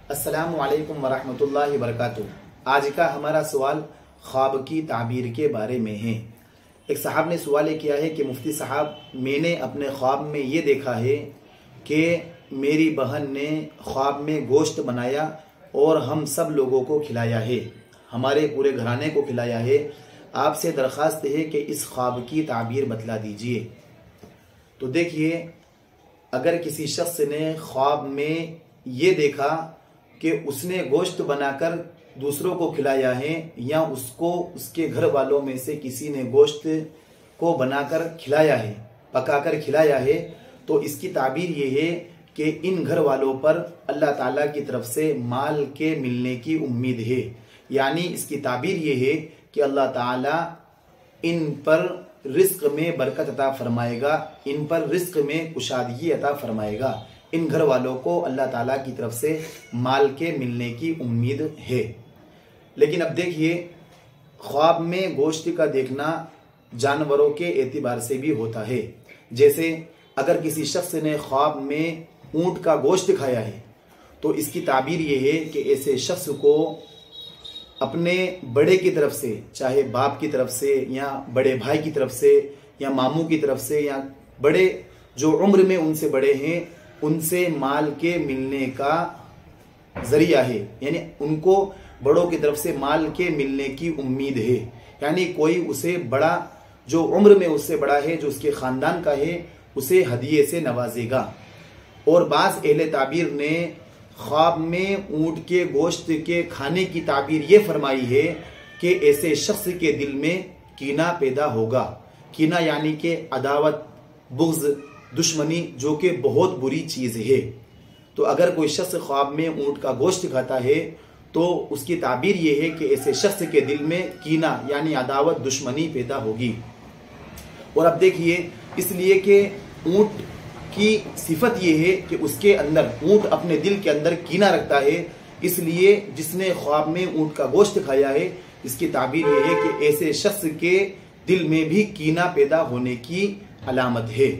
अस्सलामु अलैकुम वरहमतुल्लाहि वबरकातुहू। आज का हमारा सवाल ख्वाब की ताबीर के बारे में है। एक साहब ने सवाल किया है कि मुफ्ती साहब, मैंने अपने ख्वाब में ये देखा है कि मेरी बहन ने ख्वाब में गोश्त बनाया और हम सब लोगों को खिलाया है, हमारे पूरे घराने को खिलाया है। आपसे दरख्वास्त है कि इस ख्वाब की ताबीर बतला दीजिए। तो देखिए, अगर किसी शख्स ने ख्वाब में ये देखा कि उसने गोश्त बनाकर दूसरों को खिलाया है या उसको उसके घर वालों में से किसी ने गोश्त को बनाकर खिलाया है, पकाकर खिलाया है, तो इसकी ताबीर ये है कि इन घर वालों पर अल्लाह ताला की तरफ से माल के मिलने की उम्मीद है। यानी इसकी ताबीर ये है कि अल्लाह ताला इन पर रिस्क में बरकत अता फरमाएगा, इन पर रिस्क में कुशादगी अता फरमाएगा। इन घर वालों को अल्लाह ताला की तरफ से माल के मिलने की उम्मीद है। लेकिन अब देखिए, ख्वाब में गोश्त का देखना जानवरों के एतबार से भी होता है। जैसे अगर किसी शख्स ने ख्वाब में ऊंट का गोश्त खाया है तो इसकी ताबीर ये है कि ऐसे शख्स को अपने बड़े की तरफ से, चाहे बाप की तरफ से या बड़े भाई की तरफ से या मामू की तरफ से या बड़े जो उम्र में उनसे बड़े हैं, उनसे माल के मिलने का जरिया है। यानी उनको बड़ों की तरफ से माल के मिलने की उम्मीद है। यानी कोई उसे बड़ा, जो उम्र में उससे बड़ा है, जो उसके खानदान का है, उसे हदिये से नवाजेगा। और बाज़ अहले ताबीर ने ख्वाब में ऊंट के गोश्त के खाने की ताबीर ये फरमाई है कि ऐसे शख्स के दिल में कीना पैदा होगा। कीना यानी कि अदावत, बुग़्ज़, दुश्मनी, जो कि बहुत बुरी चीज़ है। तो अगर कोई शख्स ख्वाब में ऊंट का गोश्त खाता है तो उसकी ताबीर ये है कि ऐसे शख्स के दिल में कीना यानी अदावत, दुश्मनी पैदा होगी। और अब देखिए, इसलिए कि ऊंट की सिफत ये है कि उसके अंदर, ऊंट अपने दिल के अंदर कीना रखता है, इसलिए जिसने ख्वाब में ऊंट का गोश्त खाया है, इसकी ताबीर ये है कि ऐसे शख्स के दिल में भी कीना पैदा होने की अलामत है।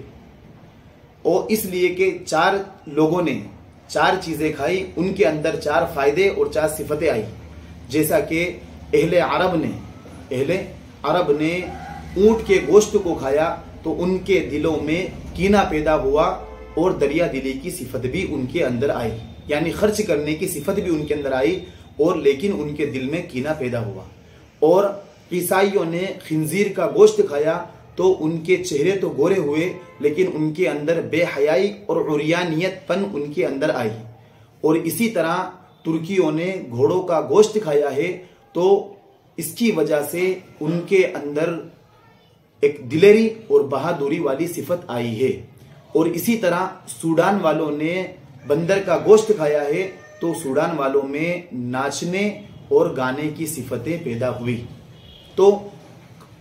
और इसलिए कि 4 लोगों ने 4 चीजें खाई, उनके अंदर 4 फायदे और 4 सिफतें आई। जैसा कि अहले अरब ने ऊंट के गोश्त को खाया तो उनके दिलों में कीना पैदा हुआ और दरिया दिली की सिफत भी उनके अंदर आई, यानी खर्च करने की सिफत भी उनके अंदर आई, और लेकिन उनके दिल में कीना पैदा हुआ। और ईसाइयों ने खिंजीर का गोश्त खाया तो उनके चेहरे तो गोरे हुए, लेकिन उनके अंदर बेहयाई और उरियानियतपन उनके अंदर आई। और इसी तरह तुर्कियों ने घोड़ों का गोश्त खाया है तो इसकी वजह से उनके अंदर एक दिलेरी और बहादुरी वाली सिफत आई है। और इसी तरह सूडान वालों ने बंदर का गोश्त खाया है तो सूडान वालों में नाचने और गाने की सिफतें पैदा हुई। तो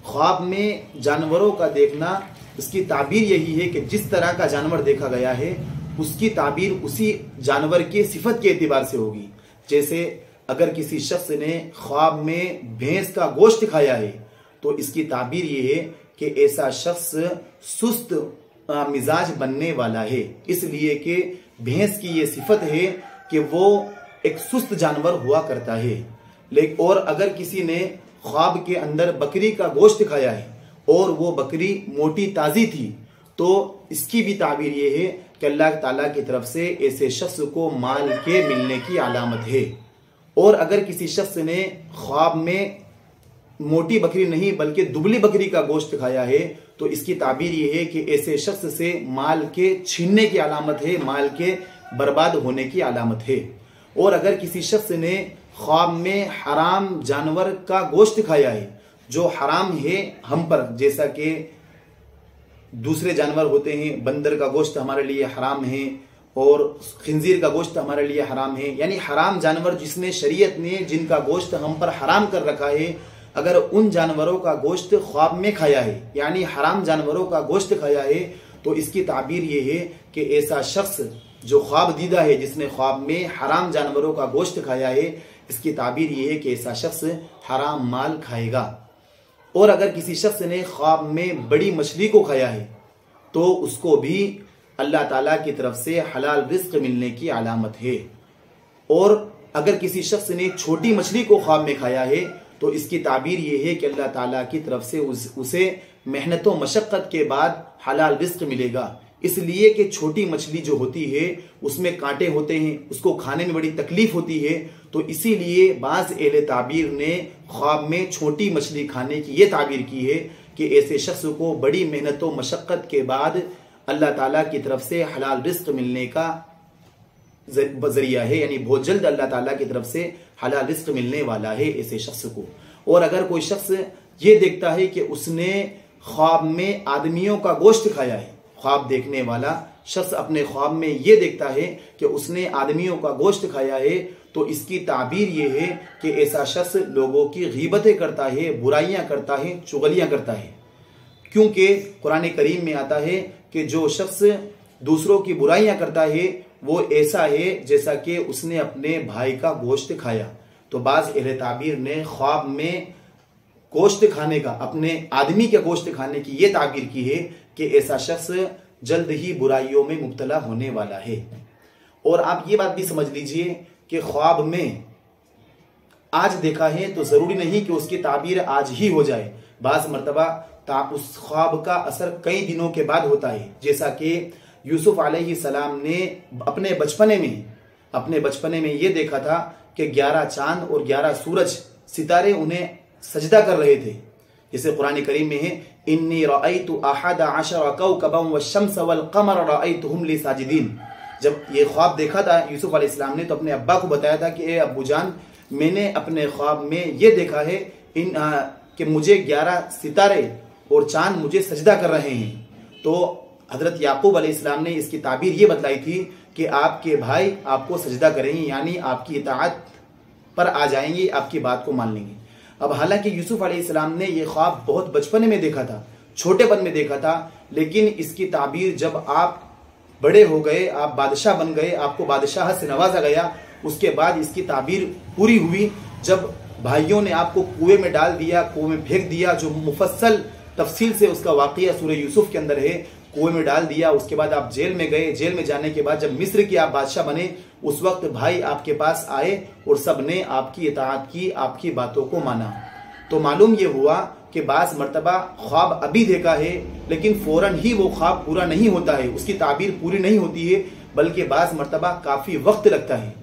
ख्वाब में जानवरों का देखना, उसकी ताबीर यही है कि जिस तरह का जानवर देखा गया है उसकी ताबीर उसी जानवर के सिफत के एतबार से होगी। जैसे अगर किसी शख्स ने ख्वाब में भैंस का गोश्त खाया है तो इसकी ताबीर ये है कि ऐसा शख्स सुस्त मिजाज बनने वाला है, इसलिए कि भैंस की ये सिफत है कि वो एक सुस्त जानवर हुआ करता है। लेकिन और अगर किसी ने ख्वाब के अंदर बकरी का गोश्त खाया है और वो बकरी मोटी ताजी थी तो इसकी भी ताबीर ये है कि अल्लाह ताला की तरफ से ऐसे शख्स को माल के मिलने की अलामत है। और अगर किसी शख्स ने ख्वाब में मोटी बकरी नहीं बल्कि दुबली बकरी का गोश्त खाया है तो इसकी ताबीर ये है कि ऐसे शख्स से माल के छीनने की अलामत है, माल के बर्बाद होने की अलामत है। और अगर किसी शख्स ने ख्वाब में हराम जानवर का गोश्त खाया है, जो हराम है हम पर, जैसा कि दूसरे जानवर होते हैं, बंदर का गोश्त हमारे लिए हराम है और खिंजीर का गोश्त हमारे लिए हराम है, यानी हराम जानवर जिसने शरीयत ने जिनका गोश्त हम पर हराम कर रखा है, अगर उन जानवरों का गोश्त ख्वाब में खाया है, यानी हराम जानवरों का गोश्त खाया है, तो इसकी ताबीर ये है कि ऐसा शख्स जो ख्वाब दीदा है, जिसने ख्वाब में हराम जानवरों का गोश्त खाया है, इसकी ताबीर ये है कि ऐसा शख्स हराम माल खाएगा। और अगर किसी शख्स ने ख्वाब में बड़ी मछली को खाया है तो उसको भी अल्लाह ताला की तरफ से हलाल रिस्क मिलने की अलामत है। और अगर किसी शख्स ने छोटी मछली को ख्वाब में खाया है तो इसकी ताबीर ये है कि अल्लाह ताला की तरफ से उसे मेहनत व मशक्क़त के बाद हलाल रिस्क मिलेगा। इसलिए कि छोटी मछली जो होती है उसमें कांटे होते हैं, उसको खाने में बड़ी तकलीफ होती है, तो इसीलिए बाज़ अहले ताबीर ने ख्वाब में छोटी मछली खाने की ये ताबीर की है कि ऐसे शख्स को बड़ी मेहनत व मशक्क़त के बाद अल्लाह ताला की तरफ से हलाल रिस्क मिलने का जरिया है, यानी बहुत जल्द अल्लाह ताला की तरफ से हलाल रिस्क मिलने वाला है ऐसे शख्स को। और अगर कोई शख्स ये देखता है कि उसने ख्वाब में आदमियों का गोश्त खाया है, ख्वाब देखने वाला शख्स अपने ख्वाब में ये देखता है कि उसने आदमियों का गोश्त खाया है, तो इसकी ताबीर ये है कि ऐसा शख्स लोगों की गीबतें करता है, बुराइयां करता है, चुगलियां करता है। क्योंकि कुरान करीम में आता है कि जो शख्स दूसरों की बुराइयां करता है वो ऐसा है जैसा कि उसने अपने भाई का गोश्त खाया। तो बाज़ अहले ताबीर ने ख्वाब में गोश्त खाने का, अपने आदमी के गोश्त खाने की ये ताबीर की है कि ऐसा शख्स जल्द ही बुराइयों में मुब्तला होने वाला है। और आप ये बात भी समझ लीजिए कि ख्वाब में आज देखा है तो जरूरी नहीं कि उसकी ताबीर आज ही हो जाए। बाज़ मरतबा उस ख्वाब का असर कई दिनों के बाद होता है, जैसा कि यूसुफ अलैहिस्सलाम ने अपने बचपने में ये देखा था कि 11 चांद और 11 सूरज सितारे उन्हें सजदा कर रहे थे। जैसे कुरान करीम में है, इन्नी रअयतु अहदा अशरा कौकबन वश्शम्स वल कमर रअयतुहुम ली साजिदीन। जब ये ख्वाब देखा था यूसुफ अलैहिस्सलाम ने तो अपने अब्बा को बताया था कि ए अब्बू जान, मैंने अपने ख्वाब में ये देखा है कि मुझे 11 सितारे और चांद मुझे सजदा कर रहे हैं। तो हजरत याकूब अलैहिस्सलाम ने इसकी ताबीर ये बतलाई थी कि आपके भाई आपको सजदा करेंगे, यानी आपकी इताअत पर आ जाएंगे, आपकी बात को मान लेंगे। अब हालांकि यूसुफ अलैहिस्सलाम ने यह ख्वाब बहुत बचपन में देखा था, छोटेपन में देखा था, लेकिन इसकी ताबीर जब आप बड़े हो गए, आप बादशाह बन गए, आपको बादशाह से नवाजा गया, उसके बाद इसकी ताबीर पूरी हुई। जब भाइयों ने आपको कुएं में डाल दिया, कुएं में फेंक दिया, जो मुफस्सल तफसील से उसका वाक़या सूरह यूसुफ के अंदर है, कुएं में डाल दिया, उसके बाद आप जेल में गए, जेल में जाने के बाद जब मिस्र के आप बादशाह बने, उस वक्त भाई आपके पास आए और सब ने आपकी इताअत की, आपकी बातों को माना। तो मालूम ये हुआ कि बाज़ मरतबा ख्वाब अभी देखा है लेकिन फौरन ही वो ख्वाब पूरा नहीं होता है, उसकी ताबीर पूरी नहीं होती है, बल्कि बाज़ मरतबा काफ़ी वक्त लगता है।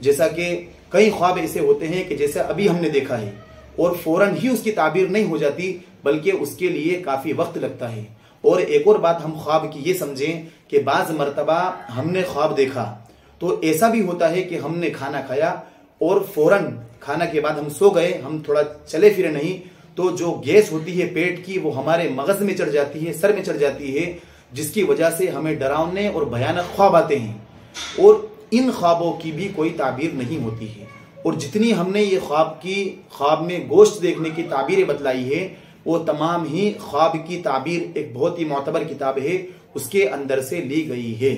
जैसा कि कई ख्वाब ऐसे होते हैं कि जैसे अभी हमने देखा है और फौरन ही उसकी ताबीर नहीं हो जाती, बल्कि उसके लिए काफ़ी वक्त लगता है। और एक और बात हम ख्वाब की ये समझें कि बाज़ मरतबा हमने ख्वाब देखा तो ऐसा भी होता है कि हमने खाना खाया और फौरन खाना के बाद हम सो गए, हम थोड़ा चले फिरे नहीं, तो जो गैस होती है पेट की वो हमारे मगज में चढ़ जाती है, सर में चढ़ जाती है, जिसकी वजह से हमें डरावने और भयानक ख्वाब आते हैं। और इन ख्वाबों की भी कोई ताबीर नहीं होती है। और जितनी हमने ये ख्वाब में गोश्त देखने की ताबीरें बतलाई है, वो तमाम ही ख्वाब की ताबीर एक बहुत ही मोतबर किताब है, उसके अंदर से ली गई है।